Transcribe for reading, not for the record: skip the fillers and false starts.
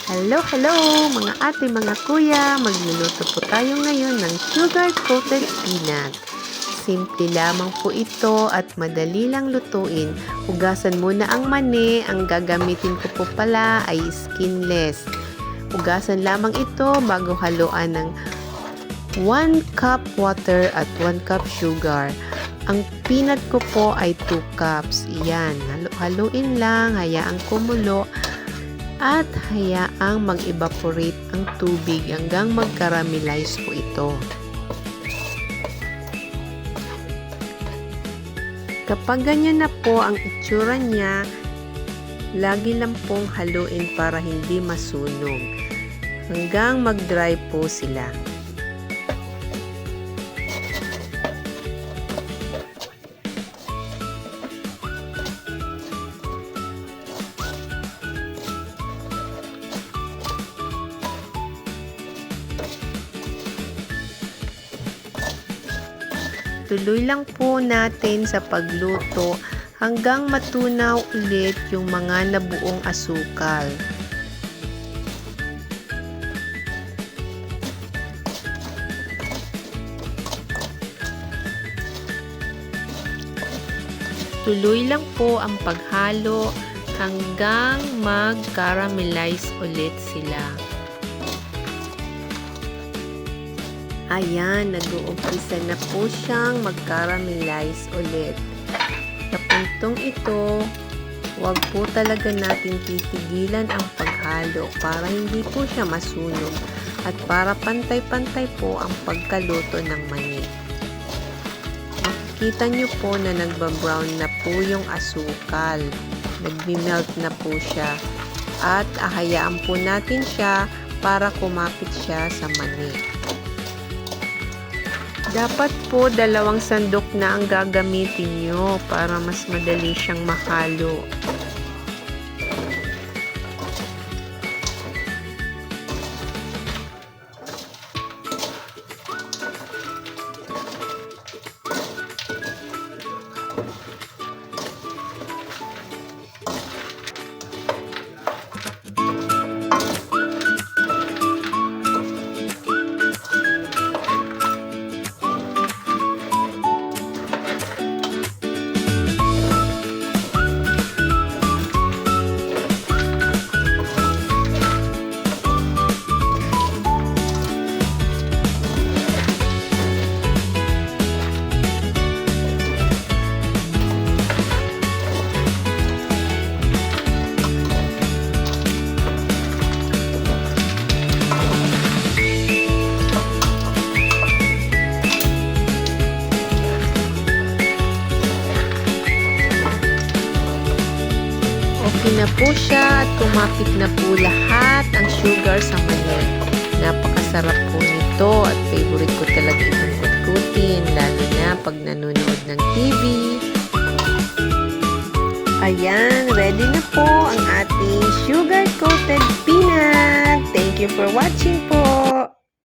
Hello, hello mga ate, mga kuya. Magluluto po tayo ngayon ng sugar-coated peanut. Simple lamang po ito at madali lang lutuin. Hugasan muna ang mani. Ang gagamitin ko po pala ay skinless. Hugasan lamang ito bago haluan ng 1 cup water at 1 cup sugar. Ang peanut ko po ay 2 cups. Iyan, haluin lang, hayaang kumulo at hayaang mag-evaporate ang tubig hanggang mag-caramelize po ito. Kapag ganyan na po ang itsura niya, lagi lang pong haluin para hindi masunog hanggang mag-dry po sila. Tuloy lang po natin sa pagluto hanggang matunaw ulit yung mga nabuong asukal. Tuloy lang po ang paghalo hanggang mag-caramelize ulit sila. Ayan, nag-uumpisa na po siyang mag-caramelize ulit. Sa puntong ito, huwag po talaga natin titigilan ang paghalo para hindi po siya masunog at para pantay-pantay po ang pagkaluto ng mani. Makikita nyo po na nagbabrown na po yung asukal. Nagbi-melt na po siya. At ahayaan po natin siya para kumapit siya sa mani. Dapat po 2 sandok na ang gagamitin nyo para mas madali siyang mahalo. Okay na po siya at kumapit na po lahat ang sugar sa mani. Napakasarap po nito at favorite ko talaga itong kutkutin, lalo na pag nanonood ng TV. Ayan, ready na po ang ating sugar-coated peanut. Thank you for watching po.